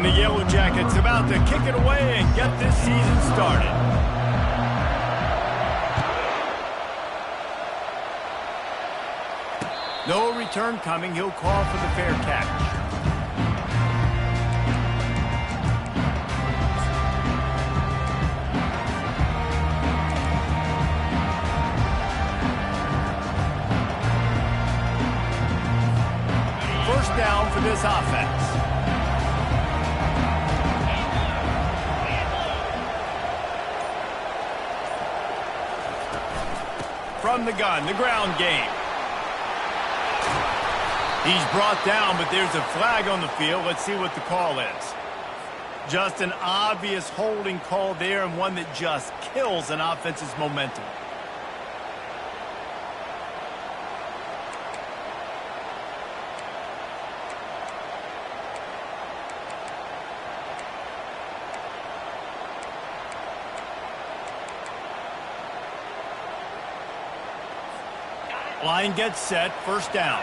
the Yellow Jackets about to kick it away and get this season started. No return coming. He'll call for the fair catch. First down for this offense. From the gun, the ground game. He's brought down, but there's a flag on the field. Let's see what the call is. Just an obvious holding call there, and one that just kills an offense's momentum. Line gets set, first down.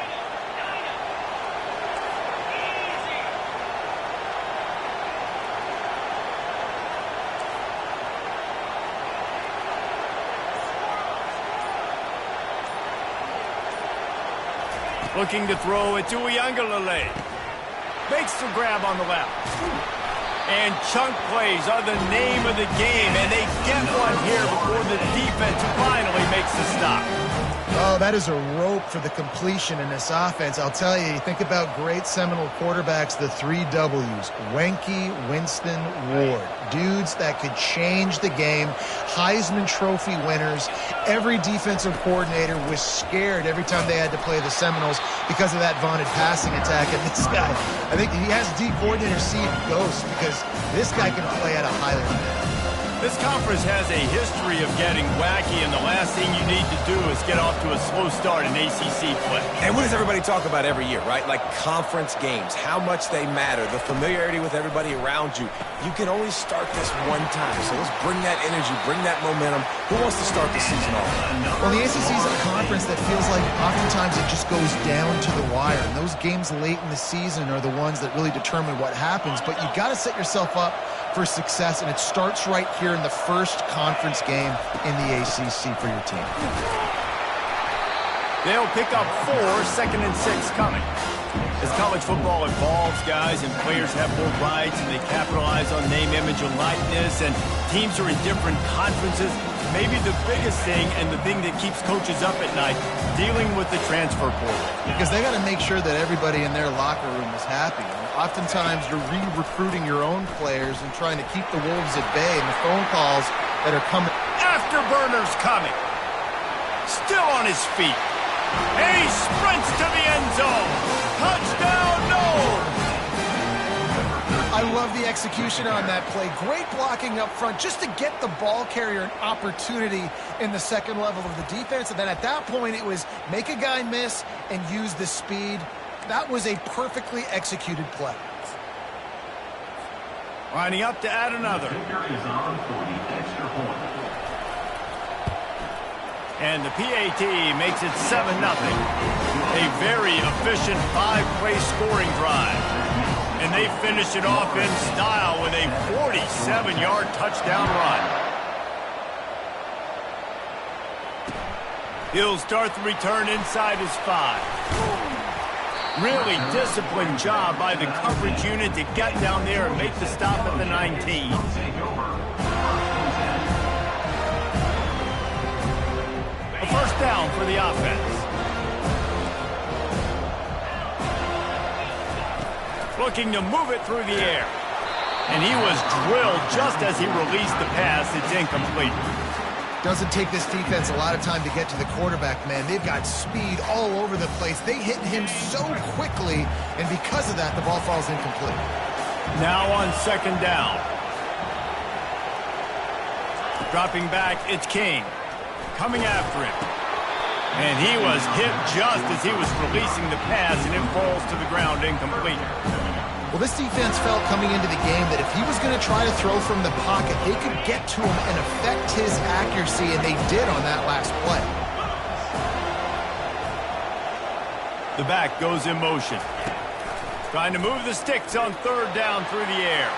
Looking to throw it to Uiagalelei. Makes the grab on the left. And chunk plays are the name of the game, and they get one here before the defense finally makes the stop. Oh, that is a rope for the completion in this offense. I'll tell you, think about great Seminole quarterbacks, the 3 W's. Wenke, Winston, Ward. Dudes that could change the game. Heisman Trophy winners. Every defensive coordinator was scared every time they had to play the Seminoles because of that vaunted passing attack. And this guy, I think he has D coordinator seed ghost because this guy can play at a high level. This conference has a history of getting wacky, and the last thing you need to do is get off to a slow start in ACC play. And what does everybody talk about every year, right? Like conference games, how much they matter, the familiarity with everybody around you. You can only start this one time, so let's bring that energy, bring that momentum. Who wants to start the season off? Well, the ACC is a conference that feels like oftentimes it just goes down to the wire, and those games late in the season are the ones that really determine what happens, but you've got to set yourself up for success, and it starts right here in the first conference game in the ACC for your team. They'll pick up 4, 2nd and 6 coming. As college football evolves, guys, and players have more rights, and they capitalize on name, image, and likeness, and teams are in different conferences, maybe the biggest thing and the thing that keeps coaches up at night, dealing with the transfer portal. Because they got to make sure that everybody in their locker room is happy. Oftentimes, you're re-recruiting your own players and trying to keep the Wolves at bay, and the phone calls that are coming. Afterburner's coming. Still on his feet. And he sprints to the end zone. Touchdown, Noles! I love the execution on that play. Great blocking up front just to get the ball carrier an opportunity in the second level of the defense. And then at that point, it was make a guy miss and use the speed. That was a perfectly executed play. Lining up to add another. And the PAT makes it 7-0. A very efficient 5-play scoring drive. And they finish it off in style with a 47-yard touchdown run. He'll start the return inside his 5. Really disciplined job by the coverage unit to get down there and make the stop at the 19. A first down for the offense. Looking to move it through the air. And he was drilled just as he released the pass. It's incomplete. Doesn't take this defense a lot of time to get to the quarterback, man. They've got speed all over the place. They hit him so quickly, and because of that, the ball falls incomplete. Now on second down. Dropping back, it's King. Coming after him. And he was hit just as he was releasing the pass, and it falls to the ground incomplete. Well, this defense felt coming into the game that if he was going to try to throw from the pocket, they could get to him and affect his accuracy, and they did on that last play. The back goes in motion. Trying to move the sticks on third down through the air.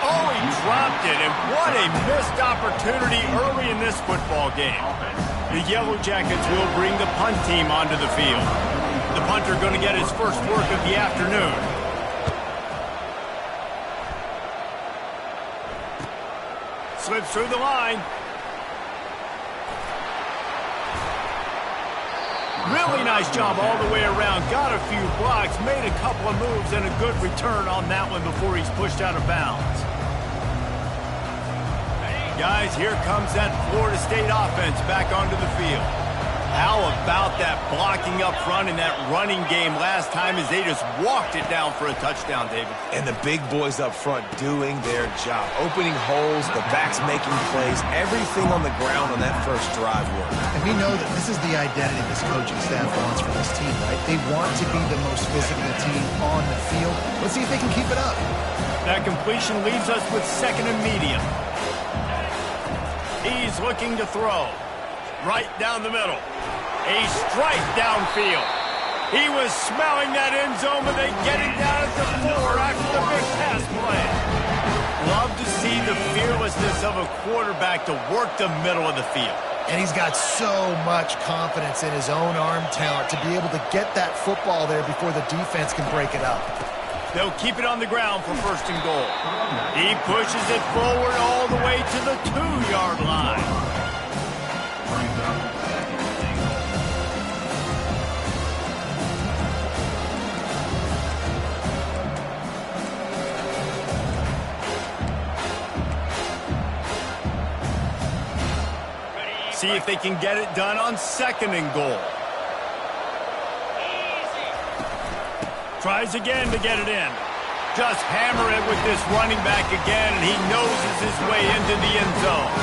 Oh, he dropped it, and what a missed opportunity early in this football game. The Yellow Jackets will bring the punt team onto the field. The punter going to get his first work of the afternoon. Slips through the line. Really nice job all the way around. Got a few blocks, made a couple of moves, and a good return on that one before he's pushed out of bounds. Guys, here comes that Florida State offense back onto the field. How about that blocking up front and that running game last time as they just walked it down for a touchdown, David? And the big boys up front doing their job. Opening holes, the backs making plays, everything on the ground on that first drive worked. And we know that this is the identity this coaching staff wants for this team, right? They want to be the most physical team on the field. Let's see if they can keep it up. That completion leaves us with second and medium. He's looking to throw. Right down the middle. A strike downfield. He was smelling that end zone, but they get him down at the 4 after the big pass play. Love to see the fearlessness of a quarterback to work the middle of the field. And he's got so much confidence in his own arm talent to be able to get that football there before the defense can break it up. They'll keep it on the ground for first and goal. He pushes it forward all the way to the 2-yard line. See if they can get it done on second and goal. Tries again to get it in. Just hammer it with this running back again, and he noses his way into the end zone.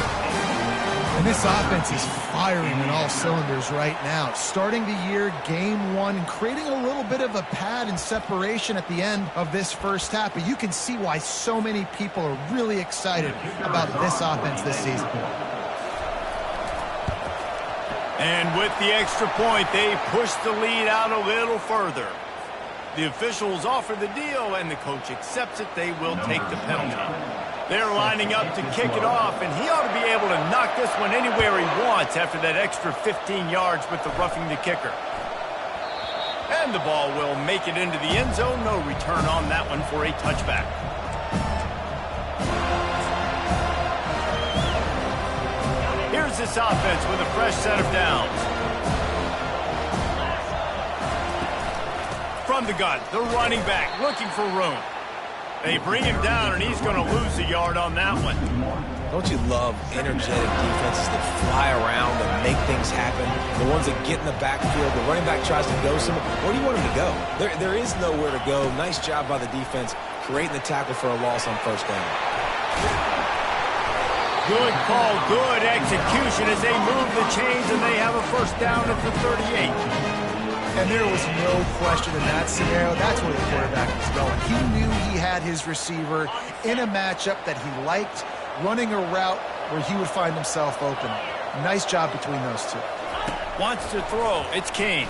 And this offense is firing on all cylinders right now. Starting the year, game one, and creating a little bit of a pad and separation at the end of this first half. But you can see why so many people are really excited about this offense this season. And with the extra point, they push the lead out a little further. The officials offer the deal, and the coach accepts it. They will take the penalty. They're lining up to kick it off, and he ought to be able to knock this one anywhere he wants after that extra 15 yards with the roughing the kicker. And the ball will make it into the end zone. No return on that one for a touchback. Here's this offense with a fresh set of downs. From the gun, the running back looking for room. They bring him down, and he's going to lose a yard on that one. Don't you love energetic defenses that fly around and make things happen? The ones that get in the backfield, the running back tries to go somewhere. Where do you want him to go? There is nowhere to go. Nice job by the defense creating the tackle for a loss on first down. Good call, good execution as they move the chains, and they have a first down at the 38. And there was no question in that scenario. That's where the quarterback was going. He knew he had his receiver in a matchup that he liked, running a route where he would find himself open. Nice job between those two. Wants to throw. It's Kane.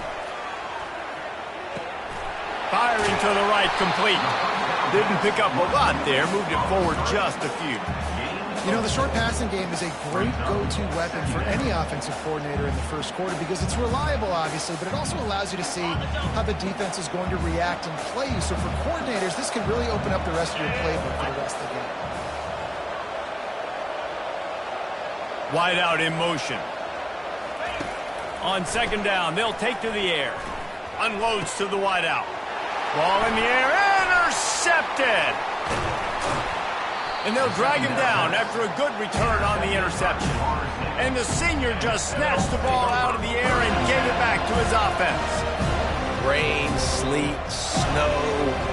Firing to the right, complete. Didn't pick up a lot there. Moved it forward just a few. You know, the short passing game is a great go-to weapon for any offensive coordinator in the first quarter because it's reliable, obviously, but it also allows you to see how the defense is going to react and play you. So for coordinators, this can really open up the rest of your playbook for the rest of the game. Wide out in motion. On second down, they'll take to the air. Unloads to the wide out. Ball in the air, intercepted! And they'll drag him down after a good return on the interception. And the senior just snatched the ball out of the air and gave it back to his offense. Rain, sleet, snow,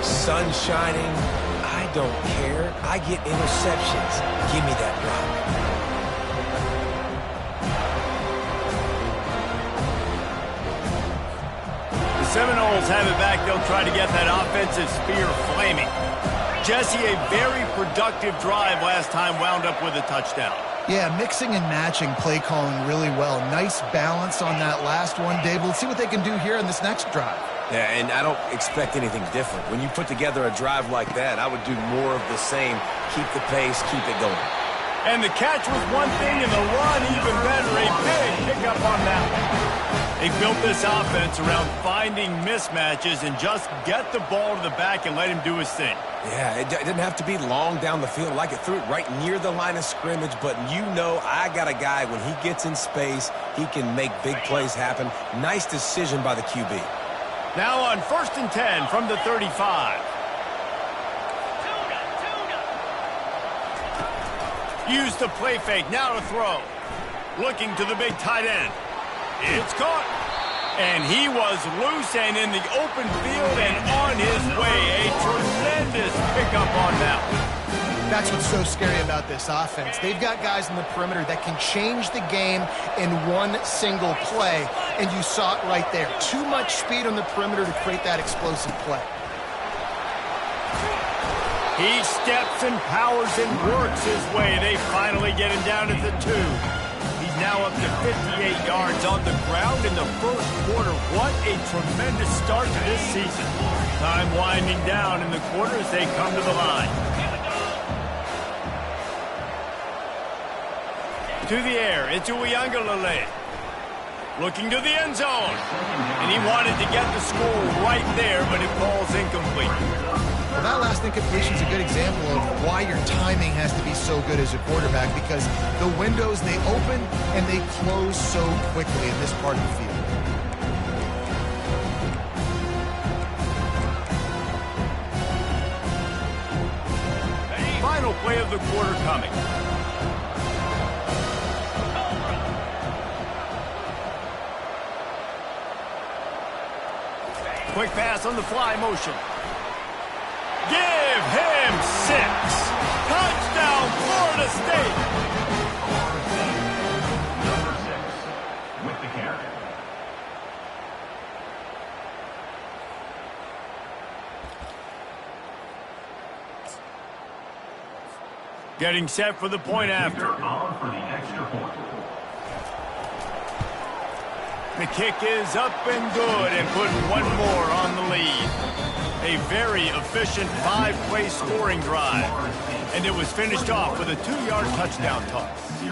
sun shining. I don't care. I get interceptions. Give me that rock. The Seminoles have it back. They'll try to get that offensive spear flaming. Jesse, a very productive drive last time, wound up with a touchdown. Yeah, mixing and matching play calling really well. Nice balance on that last one, Dave. Let's see what they can do here in this next drive. Yeah, and I don't expect anything different. When you put together a drive like that, I would do more of the same. Keep the pace, keep it going. And the catch was one thing, and the run even better. A big pickup on that one. They built this offense around finding mismatches and just get the ball to the back and let him do his thing. Yeah, it didn't have to be long down the field. Like it threw it right near the line of scrimmage, but you know I got a guy, when he gets in space, he can make big plays happen. Nice decision by the QB. Now on 1st and 10 from the 35. Use the play fake, now to throw. Looking to the big tight end. It's caught. And he was loose and in the open field and on his way. A tremendous pickup on that one. That's what's so scary about this offense. They've got guys in the perimeter that can change the game in one single play, and you saw it right there. Too much speed on the perimeter to create that explosive play. He steps and powers and works his way. They finally get him down at the 2. He's now up to 58 yards on the ground in the first quarter. What a tremendous start to this season. Time winding down in the quarter as they come to the line. To the air, it's Uiagalelei. Looking to the end zone. And he wanted to get the score right there, but it falls incomplete. Well, that last incompletion is a good example of why your timing has to be so good as a quarterback, because the windows, they open and they close so quickly in this part of the field. Final play of the quarter coming. Quick pass on the fly motion. Give him 6. Touchdown, Florida State. Number 6 with the carry. Getting set for the point after. On for the extra point. The kick is up and good and put one more on the lead. A very efficient 5-play scoring drive. And it was finished off with a 2-yard touchdown toss.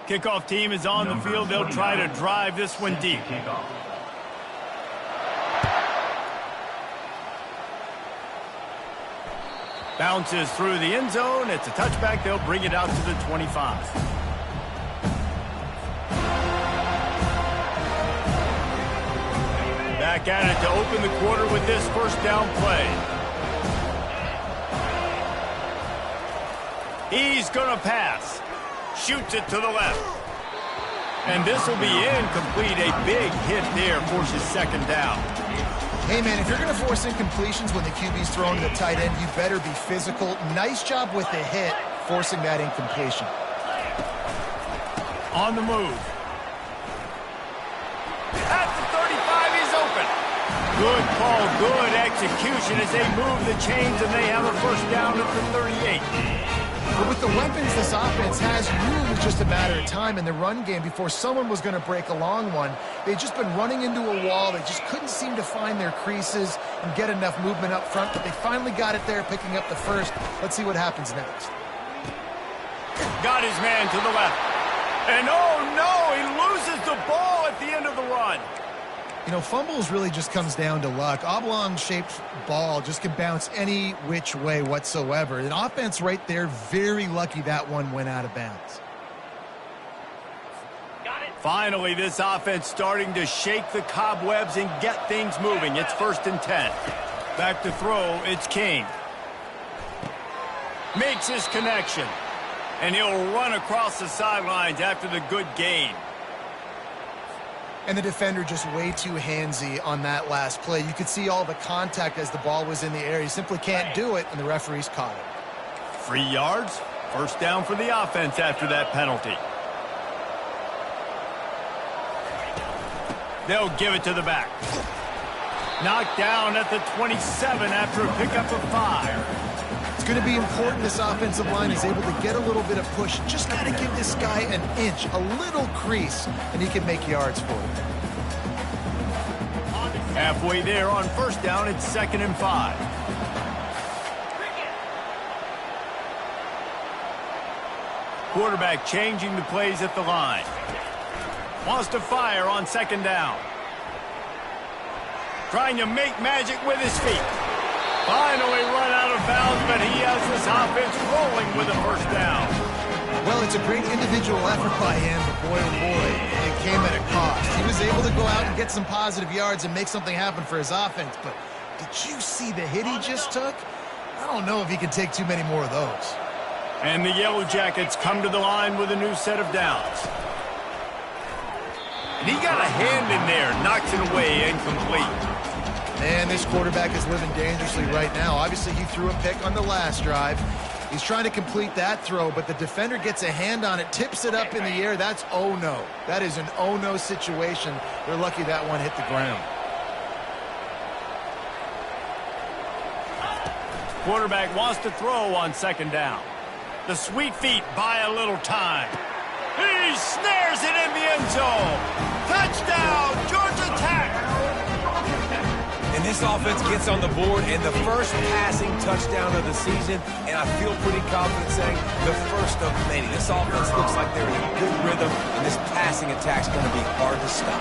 Kickoff team is on the field. They'll try to drive this one deep. Bounces through the end zone. It's a touchback. They'll bring it out to the 25. Back at it to open the quarter with this first down play. He's going to pass. Shoots it to the left. And this will be incomplete. A big hit there forces second down. Hey, man, if you're going to force incompletions when the QB's throwing to the tight end, you better be physical. Nice job with the hit, forcing that incompletion. On the move. At the 35, he's open. Good call, good execution as they move the chains, and they have a first down at the 38. But with the weapons this offense has, you knew it was just a matter of time in the run game before someone was going to break a long one. They'd just been running into a wall. They just couldn't seem to find their creases and get enough movement up front, but they finally got it there, picking up the first. Let's see what happens next. Got his man to the left. And oh no, he loses the ball at the end of the run. You know, fumbles really just comes down to luck. Oblong-shaped ball just can bounce any which way whatsoever. An offense right there, very lucky that one went out of bounds. Finally, this offense starting to shake the cobwebs and get things moving. It's 1st and 10. Back to throw, it's King. Makes his connection. And he'll run across the sidelines after the good gain. And the defender just way too handsy on that last play. You could see all the contact as the ball was in the air. He simply can't do it, and the referees caught it. 3 yards, first down for the offense after that penalty. They'll give it to the back. Knocked down at the 27 after a pickup of 5. It's going to be important this offensive line is able to get a little bit of push. Just got to give this guy an inch, a little crease, and he can make yards for it. Halfway there on first down, it's 2nd and 5. Quarterback changing the plays at the line. Wants to fire on 2nd down. Trying to make magic with his feet. Finally run out of bounds, but he has this offense rolling with a first down. Well, it's a great individual effort by him, but boy, oh boy, it came at a cost. He was able to go out and get some positive yards and make something happen for his offense, but did you see the hit he just took? I don't know if he can take too many more of those. And the Yellow Jackets come to the line with a new set of downs. And he got a hand in there, knocks it away, incomplete. Man, this quarterback is living dangerously right now. Obviously, he threw a pick on the last drive. He's trying to complete that throw, but the defender gets a hand on it, tips it up in the air. That's oh-no. That is an oh-no situation. They're lucky that one hit the ground. Quarterback wants to throw on 2nd down. The sweet feet buy a little time. He snares it in the end zone. Touchdown, Georgia Tech. And this offense gets on the board and the first passing touchdown of the season, and I feel pretty confident saying the first of many. This offense looks like they're in a good rhythm, and this passing attack's going to be hard to stop.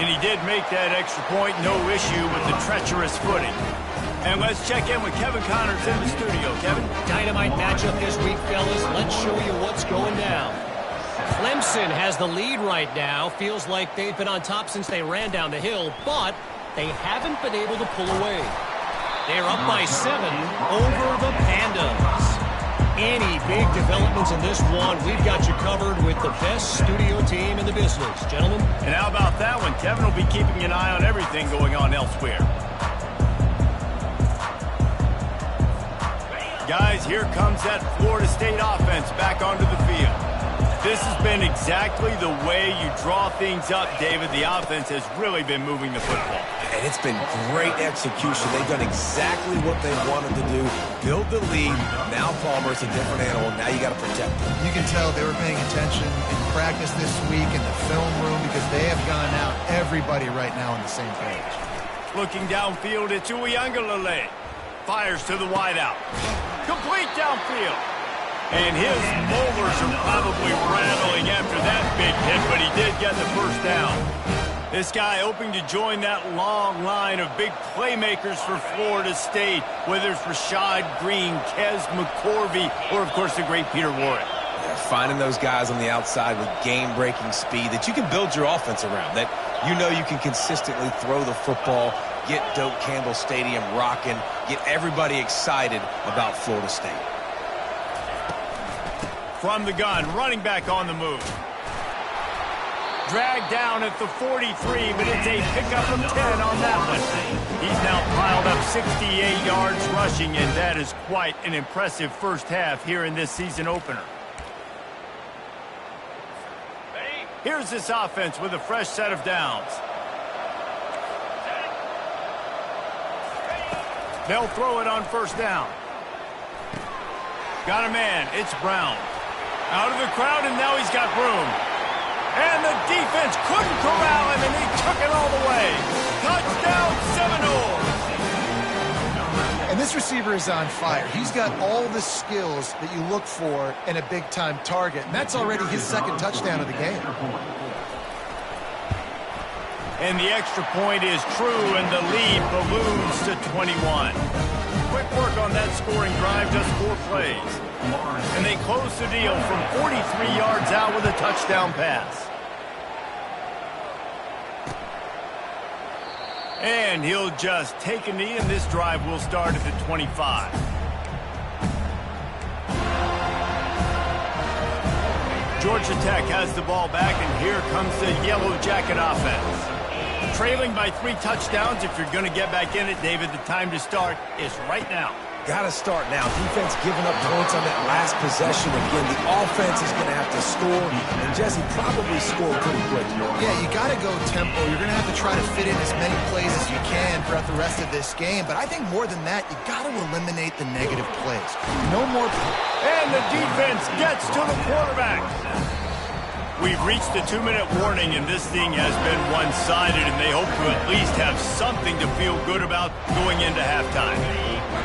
And he did make that extra point, no issue with the treacherous footing. And let's check in with Kevin Connors in the studio. Kevin? Dynamite matchup this week, fellas. Let's show you what's going down. Clemson has the lead right now. Feels like they've been on top since they ran down the hill, but they haven't been able to pull away. They're up by 7 over the Pandas. Any big developments in this one, we've got you covered with the best studio team in the business. Gentlemen? And how about that one? Kevin will be keeping an eye on everything going on elsewhere. Guys, here comes that Florida State offense back onto the field. This has been exactly the way you draw things up, David. The offense has really been moving the football. And it's been great execution. They've done exactly what they wanted to do. Build the lead. Now Palmer's a different animal. Now you got to protect him. You can tell they were paying attention in practice this week in the film room because they have gone out, everybody right now on the same page. Looking downfield, it's Uiagalelei. Fires to the wideout. Complete downfield. And his molars are probably rattling after that big hit, but he did get the first down. This guy hoping to join that long line of big playmakers for Florida State, whether it's Rashad Green, Kez McCorvey, or, of course, the great Peter Warrick. Yeah, finding those guys on the outside with game-breaking speed that you can build your offense around, that you know you can consistently throw the football, get Doak Campbell Stadium rocking, get everybody excited about Florida State. From the gun, running back on the move. Dragged down at the 43, but it's a pickup of 10 on that one. He's now piled up 68 yards rushing, and that is quite an impressive first half here in this season opener. Here's this offense with a fresh set of downs. They'll throw it on first down. Got a man. It's Brown. Out of the crowd, and now he's got room. And the defense couldn't corral him, and he took it all the way. Touchdown, Seminoles. And this receiver is on fire. He's got all the skills that you look for in a big-time target, and that's already his second touchdown of the game. And the extra point is true, and the lead balloons to 21. Quick work on that scoring drive, just 4 plays. And they close the deal from 43 yards out with a touchdown pass. And he'll just take a knee, and this drive will start at the 25. Georgia Tech has the ball back, and here comes the Yellow Jacket offense. Trailing by 3 touchdowns. If you're going to get back in it, David, the time to start is right now. Got to start now. Defense giving up points on that last possession. Again, the offense is going to have to score, and Jesse probably score pretty quick. Yeah, you got to go tempo. You're going to have to try to fit in as many plays as you can throughout the rest of this game. But I think more than that, you got to eliminate the negative plays. No more. And the defense gets to the quarterback. We've reached the 2-minute warning, and this thing has been one-sided, and they hope to at least have something to feel good about going into halftime.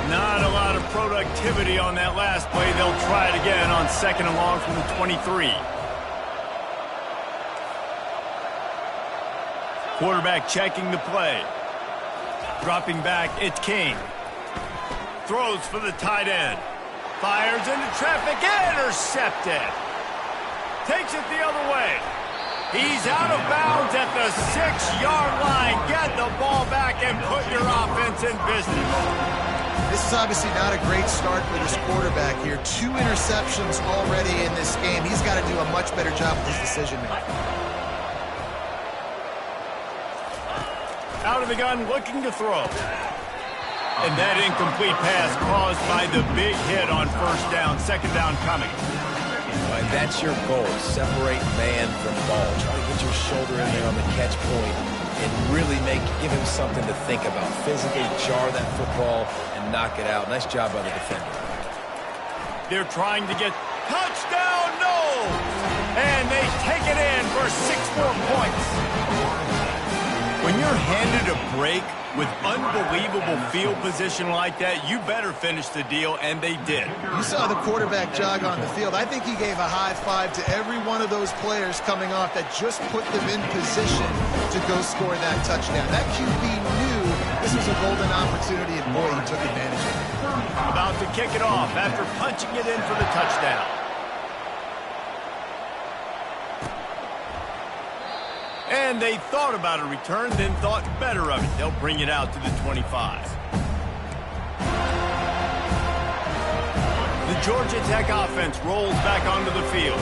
Not a lot of productivity on that last play. They'll try it again on 2nd and long from the 23. Quarterback checking the play. Dropping back, it's King. Throws for the tight end. Fires into traffic, intercepted. Takes it the other way. He's out of bounds at the 6-yard line. Get the ball back and put your offense in business. This is obviously not a great start for this quarterback here. 2 interceptions already in this game. He's got to do a much better job with his decision-making. Out of the gun, looking to throw. And that incomplete pass caused by the big hit on 1st down. 2nd down coming. Right, that's your goal. Separate man from ball. Try to get your shoulder in there on the catch point and really give him something to think about. Physically jar that football and knock it out. Nice job by the defender. They're trying to get touchdown, no! And they take it in for 6 more points. When you're handed a break with unbelievable field position like that, you better finish the deal, and they did. You saw the quarterback jog on the field. I think he gave a high five to every one of those players coming off that just put them in position to go score that touchdown. That QB knew this was a golden opportunity, and boy, he took advantage of it. About to kick it off after punching it in for the touchdown. And they thought about a return, then thought better of it. They'll bring it out to the 25. The Georgia Tech offense rolls back onto the field.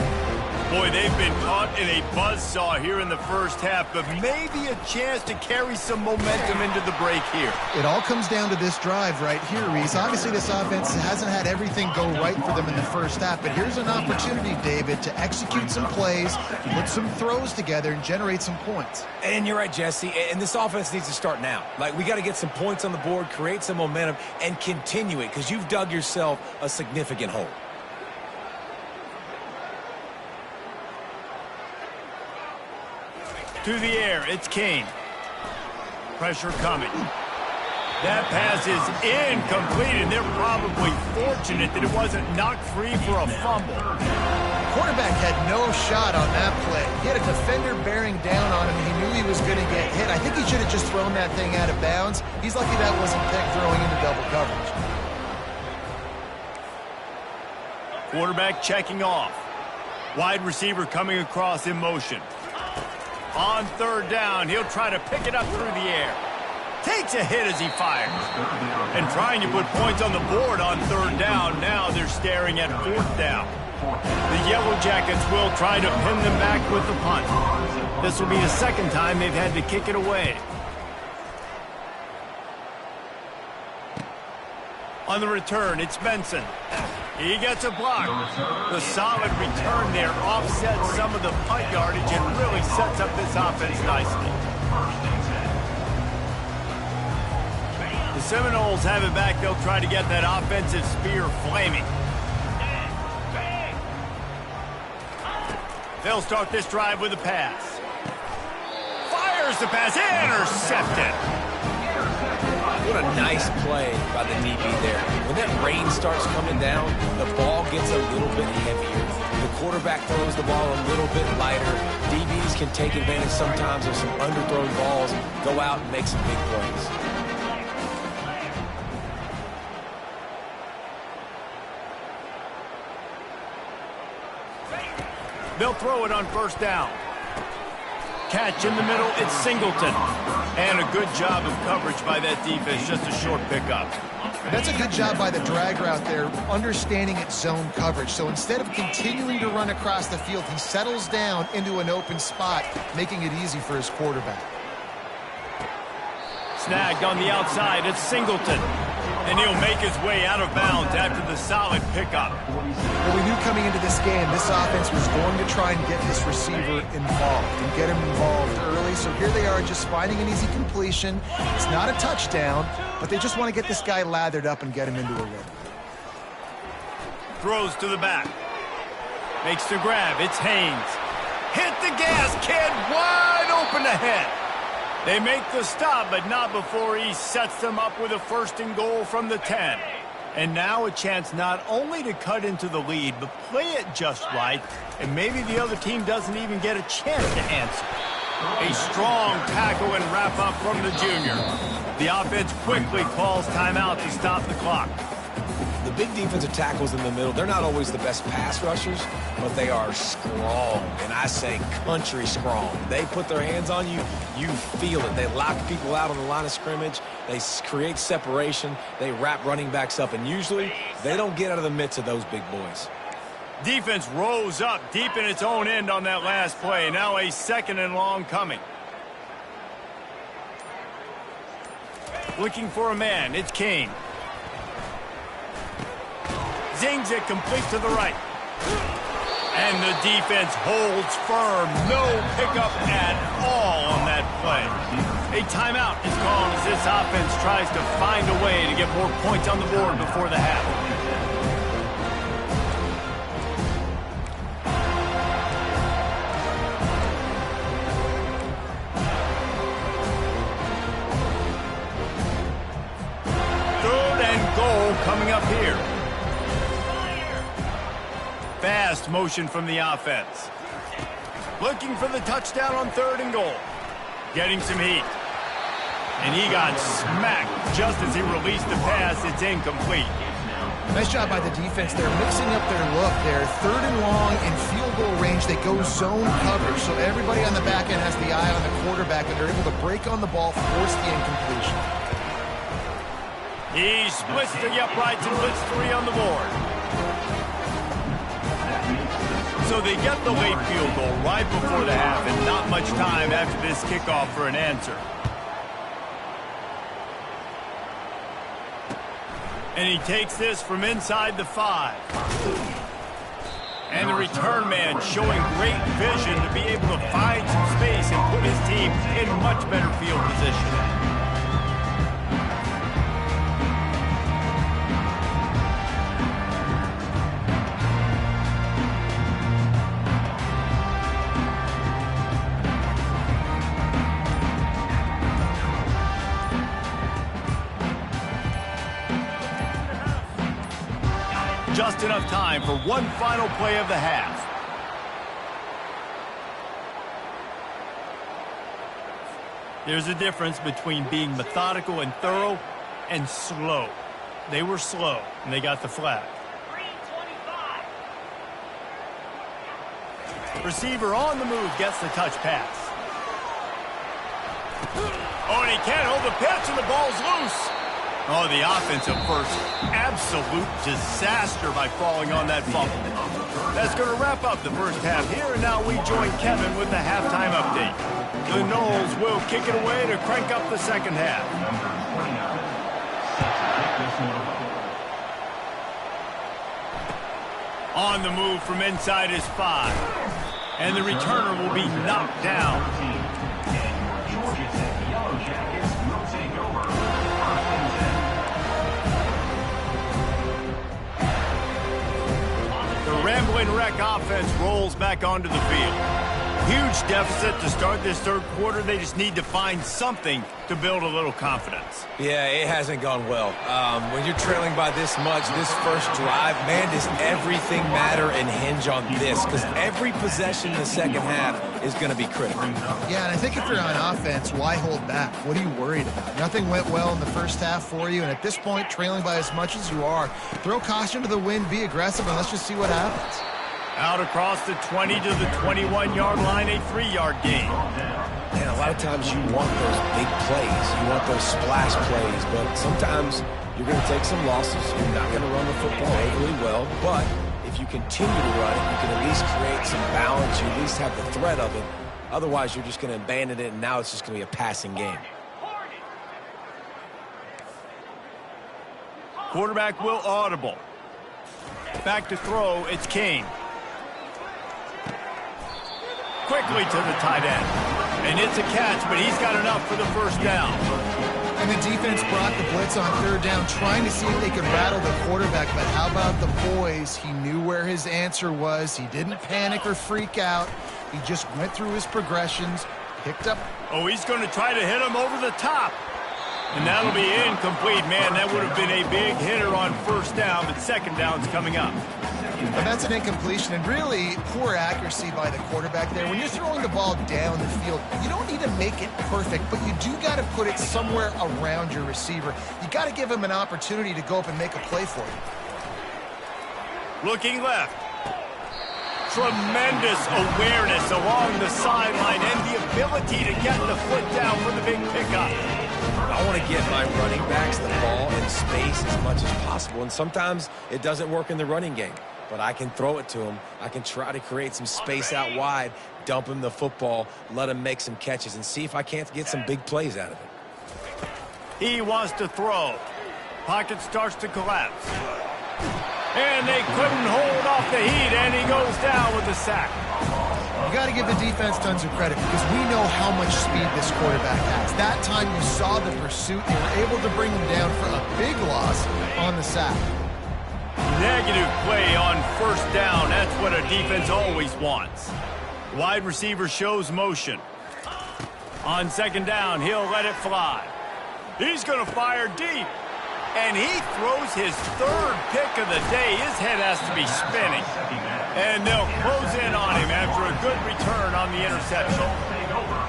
Boy, they've been caught in a buzzsaw here in the first half, but maybe a chance to carry some momentum into the break here. It all comes down to this drive right here, Reese. Obviously, this offense hasn't had everything go right for them in the first half, but here's an opportunity, David, to execute some plays, put some throws together, and generate some points. And you're right, Jesse, and this offense needs to start now. Like, we got to get some points on the board, create some momentum, and continue it, because you've dug yourself a significant hole. To the air, it's King. Pressure coming. That pass is incomplete, and they're probably fortunate that it wasn't knocked free for a fumble. Quarterback had no shot on that play. He had a defender bearing down on him. He knew he was going to get hit. I think he should have just thrown that thing out of bounds. He's lucky that wasn't picked throwing into double coverage. Quarterback checking off. Wide receiver coming across in motion. On 3rd down, he'll try to pick it up through the air. Takes a hit as he fires. And trying to put points on the board on 3rd down. Now they're staring at 4th down. The Yellow Jackets will try to pin them back with the punt. This will be the 2nd time they've had to kick it away. On the return, it's Benson. He gets a block. The solid return there offsets some of the punt yardage and really sets up this offense nicely. The Seminoles have it back. They'll try to get that offensive spear flaming. They'll start this drive with a pass. Fires the pass. Intercepted. What a nice play by the DB there. When that rain starts coming down, the ball gets a little bit heavier. The quarterback throws the ball a little bit lighter. DBs can take advantage sometimes of some underthrown balls, go out and make some big plays. They'll throw it on 1st down. Catch in the middle, it's Singleton. And a good job of coverage by that defense, just a short pickup. That's a good job by the drag route there, understanding its zone coverage. So instead of continuing to run across the field, he settles down into an open spot, making it easy for his quarterback. Snagged on the outside, it's Singleton. And he'll make his way out of bounds after the solid pickup. Well, we knew coming into this game, this offense was going to try and get this receiver involved and get him involved early. So here they are just finding an easy completion. It's not a touchdown, but they just want to get this guy lathered up and get him into a rhythm. Throws to the back. Makes the grab. It's Haynes. Hit the gas, kid. Wide open ahead. They make the stop, but not before he sets them up with a 1st and goal from the 10. And now a chance not only to cut into the lead, but play it just right, and maybe the other team doesn't even get a chance to answer. A strong tackle and wrap up from the junior. The offense quickly calls timeout to stop the clock. The big defensive tackles in the middle, they're not always the best pass rushers, but they are strong, and I say country strong. They put their hands on you, you feel it. They lock people out on the line of scrimmage. They create separation. They wrap running backs up, and usually they don't get out of the midst of those big boys. Defense rose up deep in its own end on that last play. Now a 2nd and long coming. Looking for a man. It's King. Zings it complete to the right. And the defense holds firm. No pickup at all on that play. A timeout is called as this offense tries to find a way to get more points on the board before the half. Third and goal coming up here. Fast motion from the offense. Looking for the touchdown on 3rd and goal. Getting some heat. And he got smacked just as he released the pass. It's incomplete. Nice job by the defense. They're mixing up their look there. 3rd and long in field goal range. They go zone coverage. So everybody on the back end has the eye on the quarterback, and they're able to break on the ball, force the incompletion. He splits the uprights and puts 3 on the board. So they get the late field goal right before the half, and not much time after this kickoff for an answer. And he takes this from inside the 5. And the return man showing great vision to be able to find some space and put his team in much better field position. Just enough time for one final play of the half. There's a difference between being methodical and thorough and slow. They were slow, and they got the flag. Receiver on the move gets the touch pass. Oh, and he can't hold the pitch, and the ball's loose. Oh, the offensive first. Absolute disaster by falling on that fumble. That's going to wrap up the first half here, and now we join Kevin with the halftime update. The Noles will kick it away to crank up the second half. On the move from inside his 5. And the returner will be knocked down. Rambling Wreck offense rolls back onto the field. Huge deficit to start this 3rd quarter. They just need to find something to build a little confidence. Yeah, it hasn't gone well. When you're trailing by this much, this first drive, man, does everything matter and hinge on this? Because every possession in the second half is going to be critical. Yeah, and I think if you're on offense, why hold back? What are you worried about? Nothing went well in the first half for you, and at this point, trailing by as much as you are, throw caution to the wind, be aggressive, and let's just see what happens. Out across the 20 to the 21-yard line, a 3-yard gain. Man, a lot of times you want those big plays. You want those splash plays, but sometimes you're going to take some losses. You're not going to run the football overly well, but if you continue to run it, you can at least create some balance. You at least have the threat of it. Otherwise, you're just going to abandon it, and now it's just going to be a passing game. Quarterback will audible. Back to throw, it's Kane. Quickly to the tight end. And it's a catch, but he's got enough for the first down. And the defense brought the blitz on third down, trying to see if they could rattle the quarterback. But how about the poise? He knew where his answer was. He didn't panic or freak out. He just went through his progressions, picked up. Oh, he's going to try to hit him over the top. And that'll be incomplete. Man, that would have been a big hitter on first down, but second down's coming up. But that's an incompletion, and really poor accuracy by the quarterback there. When you're throwing the ball down the field, you don't need to make it perfect, but you do got to put it somewhere around your receiver. You got to give him an opportunity to go up and make a play for you. Looking left. Tremendous awareness along the sideline and the ability to get the foot down for the big pickup. I want to get my running backs the ball in space as much as possible, and sometimes it doesn't work in the running game. But I can throw it to him. I can try to create some space out wide, dump him the football, let him make some catches, and see if I can't get some big plays out of it. He wants to throw. Pocket starts to collapse. And they couldn't hold off the heat, and he goes down with a sack. You got to give the defense tons of credit because we know how much speed this quarterback has. That time you saw the pursuit. They were able to bring him down for a big loss on the sack. Negative play on first down. That's what a defense always wants. Wide receiver shows motion. On second down, he'll let it fly. He's going to fire deep. And he throws his third pick of the day. His head has to be spinning. And they'll close in on him after a good return on the interception.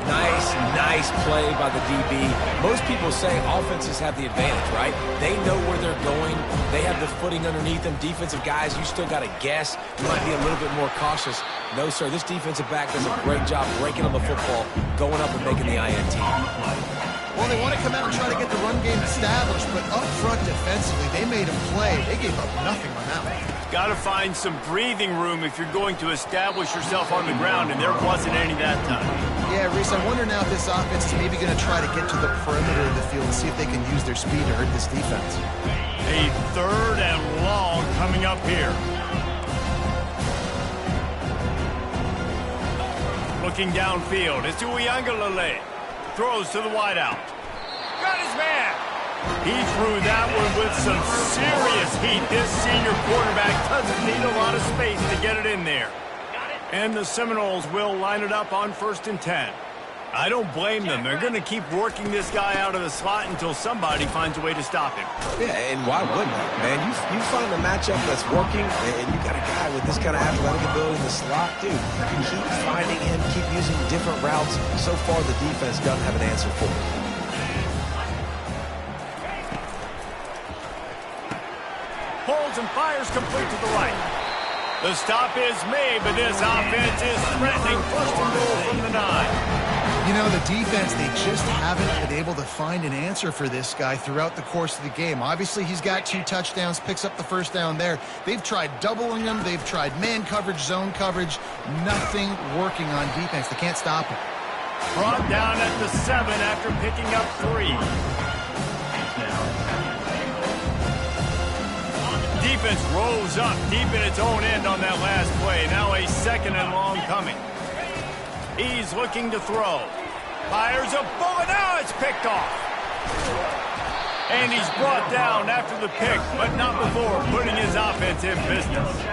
Nice play by the DB. Most people say offenses have the advantage, right? They know where they're going. They have the footing underneath them. Defensive guys, you still got to guess. You might be a little bit more cautious. No, sir, this defensive back does a great job breaking on the football, going up and making the INT. Well, they want to come out and try to get the run game established, but up front defensively, they made a play. They gave up nothing on that one. Got to find some breathing room if you're going to establish yourself on the ground, and there wasn't any that time. Yeah, Reese, I wonder now if this offense is maybe going to try to get to the perimeter of the field and see if they can use their speed to hurt this defense. A third and long coming up here. Looking downfield, it's Uiagalelei. Throws to the wideout. Got his man. He threw that one with some serious heat. This senior quarterback doesn't need a lot of space to get it in there. And the Seminoles will line it up on 1st and 10. I don't blame them. They're going to keep working this guy out of the slot until somebody finds a way to stop him. Yeah, and why wouldn't you, man? You find a matchup that's working, and you got a guy with this kind of athletic ability in the slot, dude. Keep finding him, keep using different routes. So far, the defense doesn't have an answer for him. Holds and fires complete to the right. The stop is made, but this offense is threatening 1st and goal from the 9. You know, the defense, they just haven't been able to find an answer for this guy throughout the course of the game. Obviously, he's got 2 touchdowns, picks up the first down there. They've tried doubling him. They've tried man coverage, zone coverage. Nothing working on defense. They can't stop him. Brought down at the 7 after picking up 3. Defense rolls up deep in its own end on that last play. Now a 2nd and long coming. He's looking to throw. Fires a bullet. Now it's picked off. And he's brought down after the pick, but not before putting his offense in business.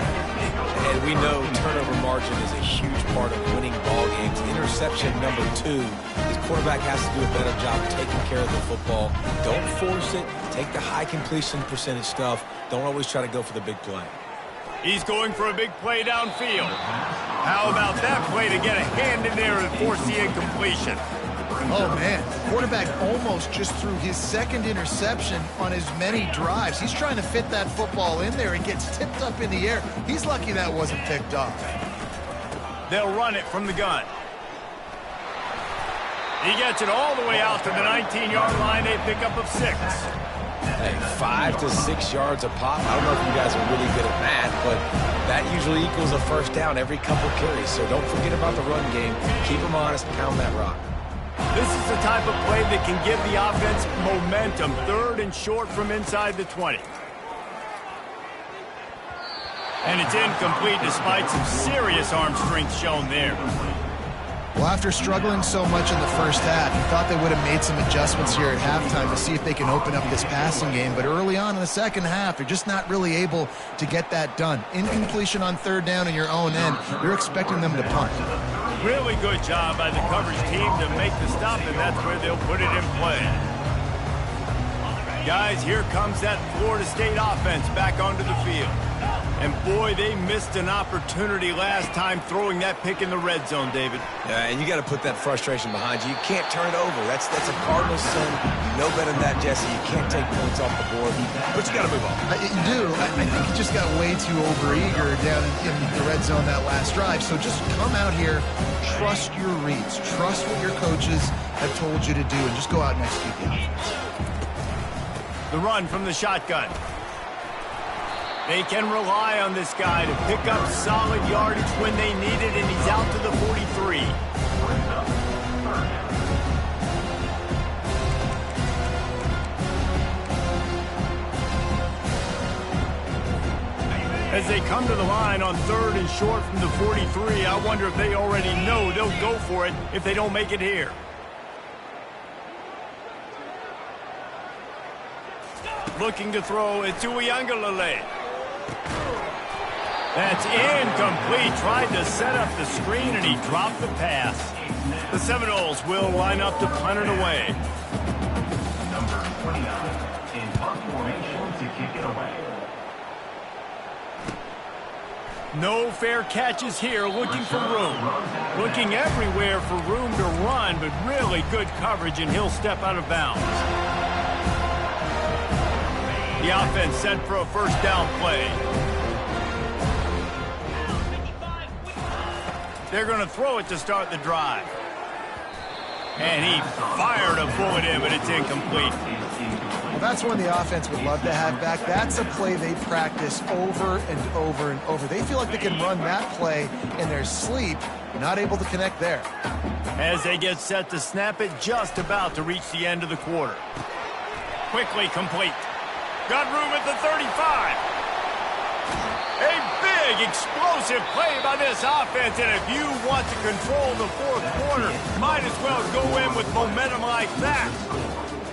And we know turnover margin is a huge part of winning ball games. Interception number 2. His quarterback has to do a better job taking care of the football. Don't force it. Take the high completion percentage stuff. Don't always try to go for the big play. He's going for a big play downfield. How about that play to get a hand in there and force the incompletion? Oh, man. The quarterback almost just threw his 2nd interception on as many drives. He's trying to fit that football in there. It gets tipped up in the air. He's lucky that wasn't picked off. They'll run it from the gun. He gets it all the way out to the 19-yard line. A pickup of 6. Hey, 5 to 6 yards a pop. I don't know if you guys are really good at math, but that usually equals a first down every couple carries. So don't forget about the run game. Keep them honest, pound that rock. This is the type of play that can give the offense momentum. 3rd and short from inside the 20. And it's incomplete despite some serious arm strength shown there. Well, after struggling so much in the first half, you thought they would have made some adjustments here at halftime to see if they can open up this passing game. But early on in the second half, they're just not really able to get that done. Incompletion on third down in your own end, you're expecting them to punt. Really good job by the coverage team to make the stop, and that's where they'll put it in play. Guys, here comes that Florida State offense back onto the field. And boy, they missed an opportunity last time throwing that pick in the red zone, David. Yeah, and you got to put that frustration behind you. You can't turn it over. That's a Cardinal sin. You know better than that, Jesse. You can't take points off the board, but you got to move on. You do. I think he just got way too overeager down in the red zone that last drive. So just come out here, trust your reads, trust what your coaches have told you to do, and just go out and execute the offense. The run from the shotgun. They can rely on this guy to pick up solid yardage when they need it, and he's out to the 43. As they come to the line on third and short from the 43, I wonder if they already know they'll go for it if they don't make it here. Looking to throw it to Uiagalelei. That's incomplete. Tried to set up the screen, and he dropped the pass. The Seminoles will line up to punt it away. Number 29 in punt formation to kick it away. No fair catches here, looking for room. Looking everywhere for room to run, but really good coverage, and he'll step out of bounds. The offense sent for a first down play. They're going to throw it to start the drive. And he fired a bullet in, but it's incomplete. Well, that's one the offense would love to have back. That's a play they practice over and over and over. They feel like they can run that play in their sleep, not able to connect there. As they get set to snap it, just about to reach the end of the quarter. Quickly complete. Got room at the 35. A big, explosive play by this offense, and if you want to control the fourth quarter, might as well go in with momentum like that.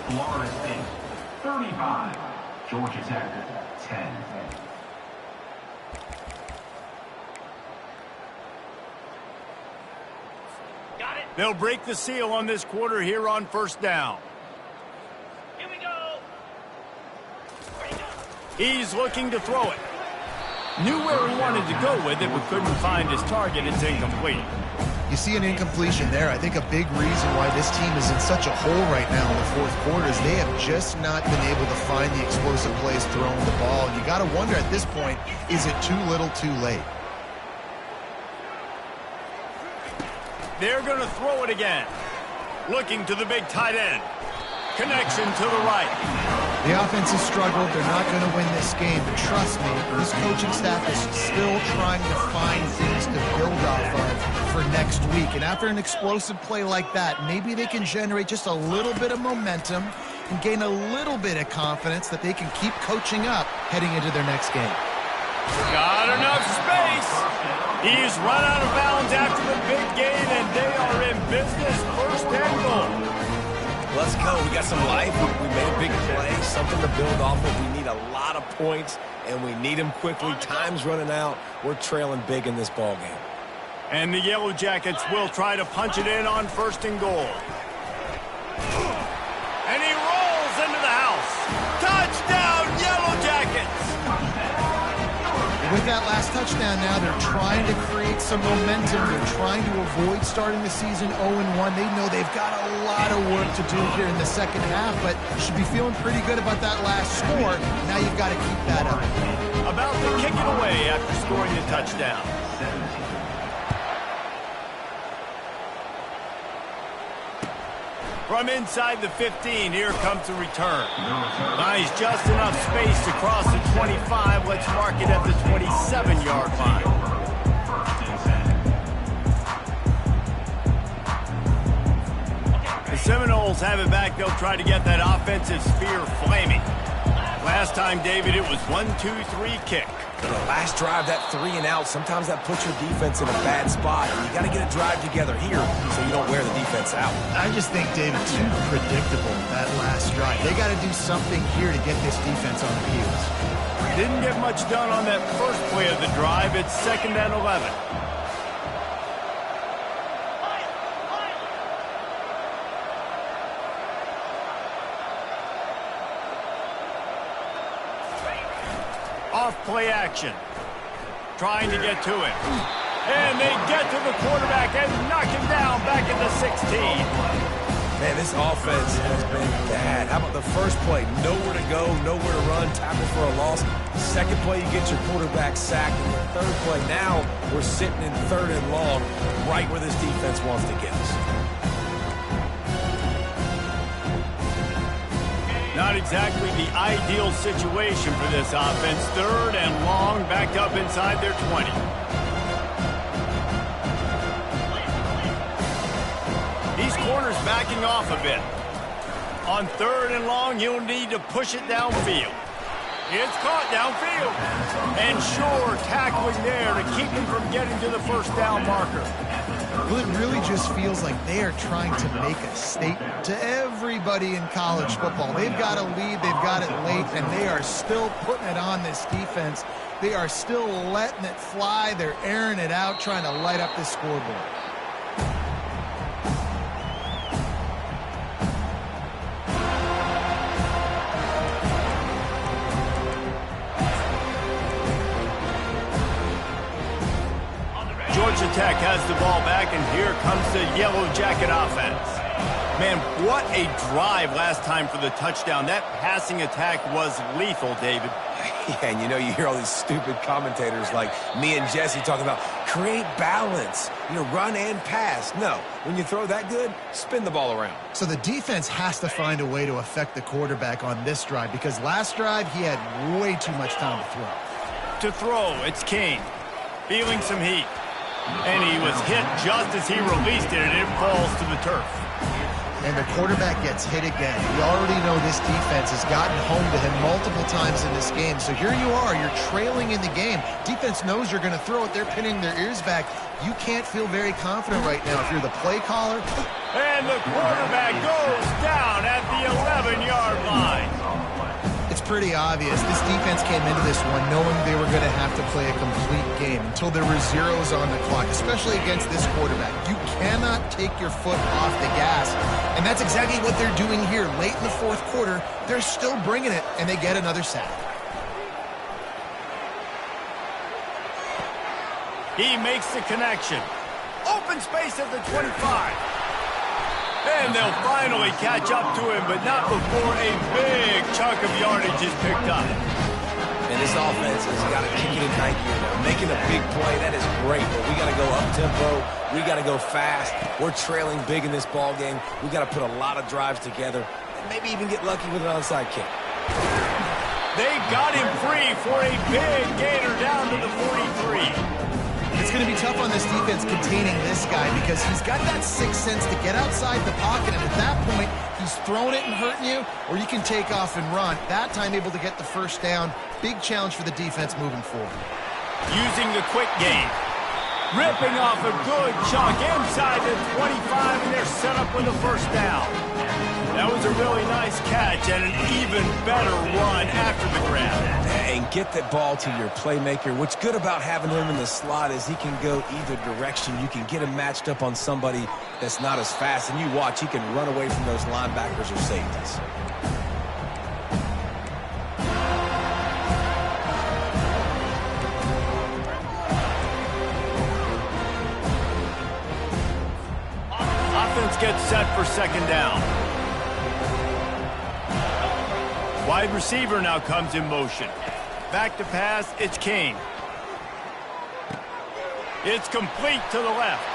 Florida State, 35. Georgia Tech, 10. Got it. They'll break the seal on this quarter here on first down. Here we go. He's looking to throw it. Knew where he wanted to go with it, but couldn't find his target. It's incomplete. You see an incompletion there. I think a big reason why this team is in such a hole right now in the fourth quarter is they have just not been able to find the explosive plays throwing the ball. And you got to wonder at this point, is it too little too late? They're going to throw it again. Looking to the big tight end. Connection to the right. The offense has struggled. They're not going to win this game, but trust me, this coaching staff is still trying to find things to build off of for next week. And after an explosive play like that, maybe they can generate just a little bit of momentum and gain a little bit of confidence that they can keep coaching up heading into their next game. Got enough space. He's run out of bounds after the big gain, and they are in business. First and goal. Let's go. We got some life. We made a big play, something to build off of. We need a lot of points, and we need them quickly. Time's running out. We're trailing big in this ball game. And the Yellow Jackets will try to punch it in on first and goal. And he rolls into the house. Touchdown, Yellow Jackets! With that last touchdown now, they're trying to create some momentum. They're trying to avoid starting the season 0-1. They know they've got a lot of work to do here in the second half, but you should be feeling pretty good about that last score. Now you've got to keep that up. About to kick it away after scoring the touchdown. From inside the 15, here comes the return. Nice, just enough space to cross the 25. Let's mark it at the 27-yard line. The Seminoles have it back. They'll try to get that offensive spear flaming. Last time, David, it was 1-2-3 kick. The last drive, that 3 and out, sometimes that puts your defense in a bad spot. And you got to get a drive together here so you don't wear the defense out. I just think, David, too predictable, that last drive. They got to do something here to get this defense on the heels. Didn't get much done on that first play of the drive. It's 2nd and 11. Off play action. Trying to get to him. And they get to the quarterback and knock him down back at the 16. Man, this offense has been bad. How about the first play? Nowhere to go, nowhere to run, tackle for a loss. Second play, you get your quarterback sacked. And the third play, now we're sitting in 3rd and long, right where this defense wants to get us. Not exactly the ideal situation for this offense. 3rd and long, backed up inside their 20. These corners backing off a bit. On 3rd and long, you'll need to push it downfield. It's caught downfield. And sure, tackling there to keep him from getting to the first down marker. Well, it really just feels like they are trying to make a statement to everybody in college football. They've got a lead, they've got it late, and they are still putting it on this defense. They are still letting it fly. They're airing it out, trying to light up the scoreboard. Georgia Tech has the ball back, and here comes the Yellow Jacket offense. Man, what a drive last time for the touchdown. That passing attack was lethal, David. Yeah, and you hear all these stupid commentators like me and Jesse talking about create balance, run and pass. No, when you throw that good, spin the ball around. So the defense has to find a way to affect the quarterback on this drive, because last drive he had way too much time to throw. To throw, it's Kane, feeling some heat. And he was hit just as he released it, and it falls to the turf. And the quarterback gets hit again. We already know this defense has gotten home to him multiple times in this game. So here you are, you're trailing in the game. Defense knows you're going to throw it. They're pinning their ears back. You can't feel very confident right now if you're the play caller. And the quarterback goes down at the 11-yard line. It's pretty obvious. This defense came into this one knowing they were going to have to play a complete game until there were zeros on the clock, especially against this quarterback. You cannot take your foot off the gas. And that's exactly what they're doing here. Late in the 4th quarter, they're still bringing it, and they get another sack. He makes the connection. Open space at the 25. And they'll finally catch up to him, but not before a big chunk of yardage is picked up. And this offense has got to kick it in high gear now. Making a big play, that is great, but we got to go up-tempo. We got to go fast. We're trailing big in this ball game. We got to put a lot of drives together and maybe even get lucky with an onside kick. They got him free for a big gainer down to the 43. It's going to be tough on this defense containing this guy because he's got that sixth sense to get outside the pocket, and at that point, he's throwing it and hurting you, or you can take off and run. That time able to get the first down. Big challenge for the defense moving forward. Using the quick game. Ripping off a good chunk inside the 25, and they're set up with the first down. That was a really nice catch and an even better run after the grab. And get that ball to your playmaker. What's good about having him in the slot is he can go either direction. You can get him matched up on somebody that's not as fast, and you watch, he can run away from those linebackers or safeties. Offense gets set for second down. Wide receiver now comes in motion. Back to pass, it's Kane. It's complete to the left.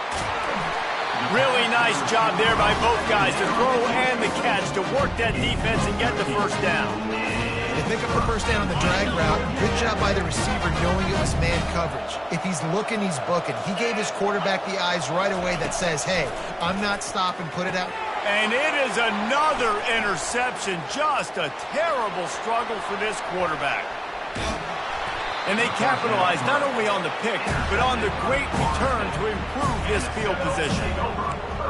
Really nice job there by both guys to throw and the catch to work that defense and get the first down. They pick up the first down on the drag route. Good job by the receiver knowing it was man coverage. If he's looking, he's booking. He gave his quarterback the eyes right away that says, hey, I'm not stopping, put it out. And it is another interception. Just a terrible struggle for this quarterback. And they capitalized not only on the pick, but on the great return to improve this field position.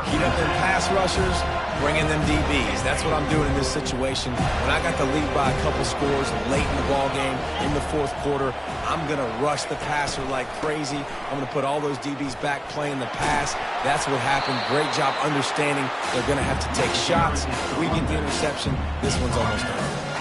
Heat up them pass rushers, bring in them DBs. That's what I'm doing in this situation. When I got the lead by a couple scores late in the ball game, in the fourth quarter, I'm going to rush the passer like crazy. I'm going to put all those DBs back playing the pass. That's what happened. Great job understanding they're going to have to take shots. If we get the interception, this one's almost done.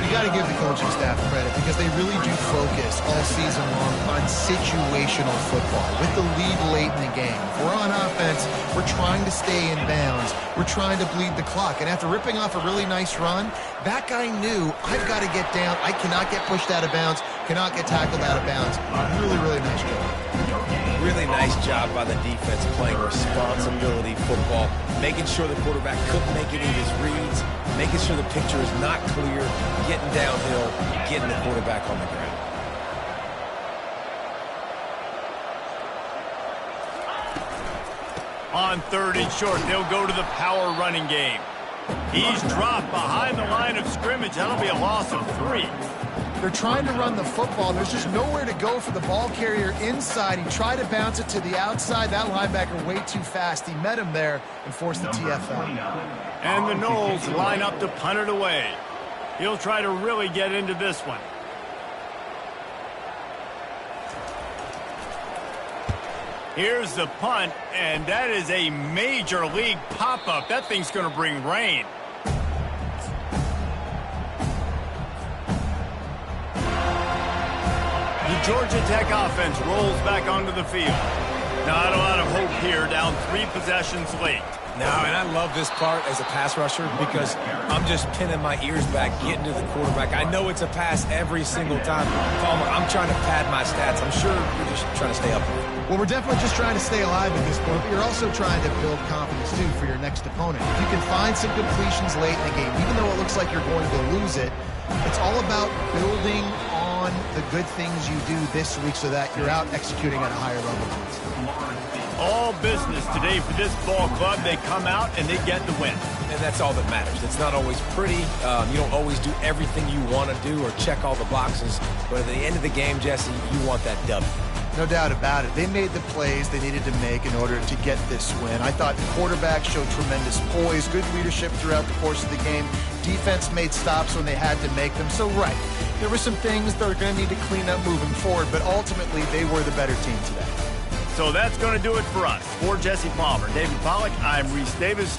You got to give the coaching staff credit because they really do focus all season long on situational football. With the lead late in the game, if we're on offense, we're trying to stay in bounds. We're trying to bleed the clock. And after ripping off a really nice run, that guy knew, I've got to get down. I cannot get pushed out of bounds, cannot get tackled out of bounds. Really, really nice job. Really nice job by the defense playing responsibility football, making sure the quarterback couldn't make any of his reads, making sure the picture is not clear, getting downhill, getting the quarterback on the ground. On 3rd and short, they'll go to the power running game. He's dropped behind the line of scrimmage. That'll be a loss of 3. They're trying to run the football. There's just nowhere to go for the ball carrier inside. He tried to bounce it to the outside. That linebacker way too fast. He met him there and forced the TFL. And the Noles line up to punt it away. He'll try to really get into this one. Here's the punt, and that is a major league pop-up. That thing's going to bring rain. The Georgia Tech offense rolls back onto the field. Not a lot of hope here, down 3 possessions late. No, and I love this part as a pass rusher because I'm just pinning my ears back, getting to the quarterback. I know it's a pass every single time. Palmer, I'm trying to pad my stats. I'm sure you're just trying to stay up there. Well, we're definitely just trying to stay alive at this point, but you're also trying to build confidence, too, for your next opponent. If you can find some completions late in the game, even though it looks like you're going to lose it, it's all about building on the good things you do this week so that you're out executing at a higher level. All business today for this ball club. They come out and they get the win. And that's all that matters. It's not always pretty. You don't always do everything you want to do or check all the boxes. But at the end of the game, Jesse, you want that W. No doubt about it. They made the plays they needed to make in order to get this win. I thought the quarterback showed tremendous poise, good leadership throughout the course of the game. Defense made stops when they had to make them. So, right, there were some things that are going to need to clean up moving forward, but ultimately they were the better team today. So that's going to do it for us. For Jesse Palmer, David Pollack, I'm Reese Davis.